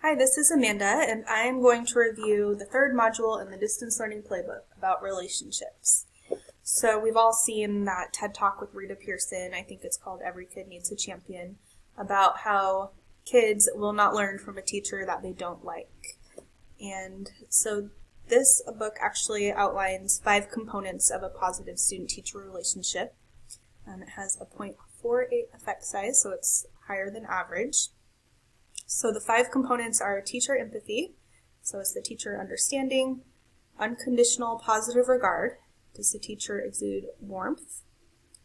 Hi, this is Amanda, and I am going to review the third module in the Distance Learning Playbook about relationships. So we've all seen that TED Talk with Rita Pierson, I think it's called Every Kid Needs a Champion, about how kids will not learn from a teacher that they don't like. And so this book actually outlines 5 components of a positive student-teacher relationship. It has a 0.48 effect size, so it's higher than average. So the 5 components are teacher empathy, so is the teacher understanding, unconditional positive regard, does the teacher exude warmth,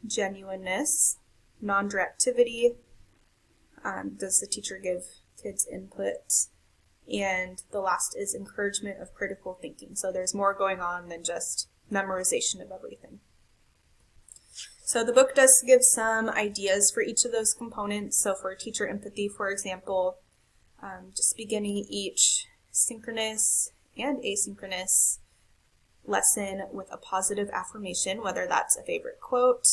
genuineness, non-directivity, does the teacher give kids input, and the last is encouragement of critical thinking. So there's more going on than just memorization of everything. So the book does give some ideas for each of those components. So for teacher empathy, for example, just beginning each synchronous and asynchronous lesson with a positive affirmation, whether that's a favorite quote,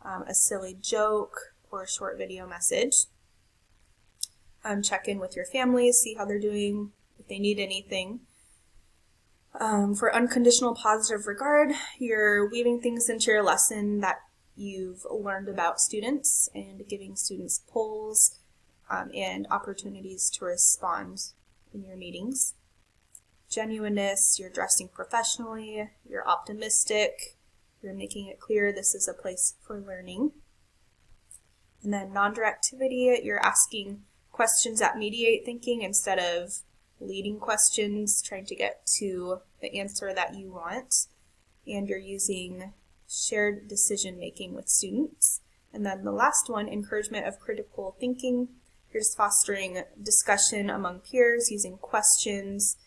a silly joke, or a short video message. Check in with your family, see how they're doing, if they need anything. For unconditional positive regard, you're weaving things into your lesson that you've learned about students and giving students polls and opportunities to respond in your meetings. Genuineness, you're dressing professionally, you're optimistic, you're making it clear this is a place for learning. And then non-directivity, you're asking questions that mediate thinking instead of leading questions, trying to get to the answer that you want. And you're using shared decision making with students. And then the last one, encouragement of critical thinking. You're just fostering discussion among peers, using questions,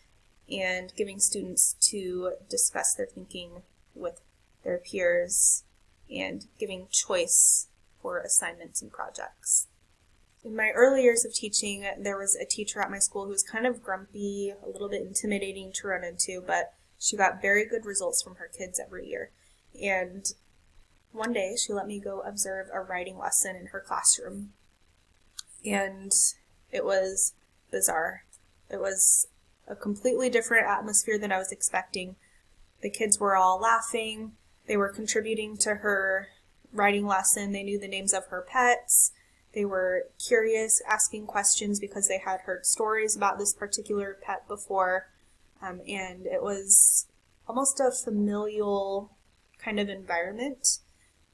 and giving students to discuss their thinking with their peers, and giving choice for assignments and projects. In my early years of teaching, there was a teacher at my school who was kind of grumpy, a little bit intimidating to run into, but she got very good results from her kids every year. And one day she let me go observe a writing lesson in her classroom. And it was bizarre. It was a completely different atmosphere than I was expecting. The kids were all laughing. They were contributing to her writing lesson. They knew the names of her pets. They were curious, asking questions because they had heard stories about this particular pet before. And it was almost a familial kind of environment.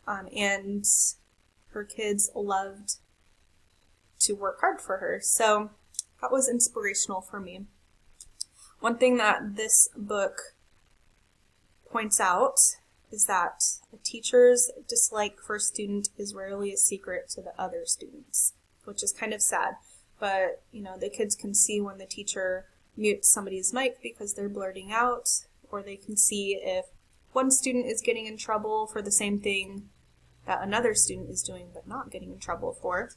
And her kids loved to work hard for her. So that was inspirational for me. One thing that this book points out is that a teacher's dislike for a student is rarely a secret to the other students, which is kind of sad. But, the kids can see when the teacher mutes somebody's mic because they're blurting out, or they can see if one student is getting in trouble for the same thing that another student is doing but not getting in trouble for.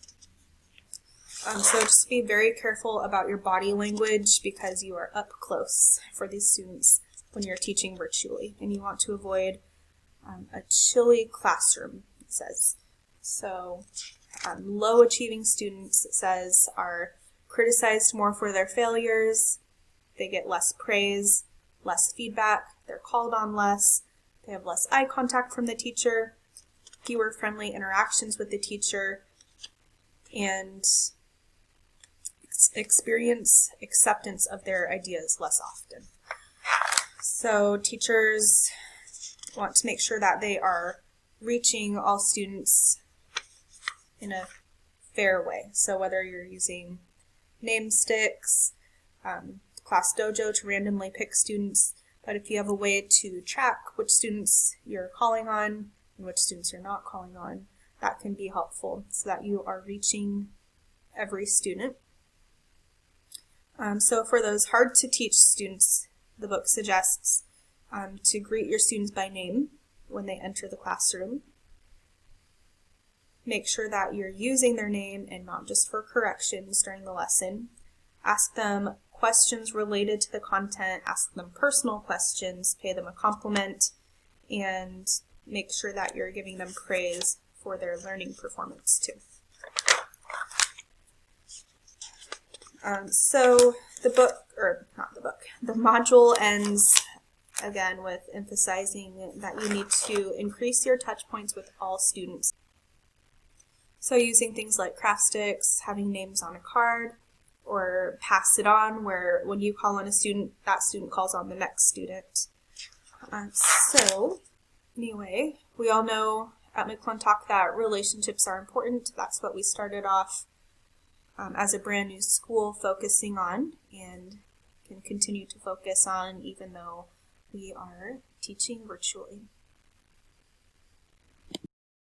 So just be very careful about your body language because you are up close for these students when you're teaching virtually, and you want to avoid a chilly classroom, it says. So low achieving students, it says, are criticized more for their failures, they get less praise, less feedback, they're called on less, they have less eye contact from the teacher, fewer friendly interactions with the teacher, and experience acceptance of their ideas less often. So teachers want to make sure that they are reaching all students in a fair way. So whether you're using name sticks, Class Dojo to randomly pick students, but if you have a way to track which students you're calling on and which students you're not calling on, that can be helpful so that you are reaching every student. So for those hard to teach students, the book suggests to greet your students by name when they enter the classroom. Make sure that you're using their name and not just for corrections during the lesson. Ask them questions related to the content, ask them personal questions, pay them a compliment, and make sure that you're giving them praise for their learning performance too. So the book, or not the book, the module ends again with emphasizing that you need to increase your touch points with all students. So using things like craft sticks, having names on a card, or pass it on, where when you call on a student, that student calls on the next student. So anyway, we all know at McClintock that relationships are important. That's what we started off as a brand new school focusing on, and can continue to focus on even though we are teaching virtually.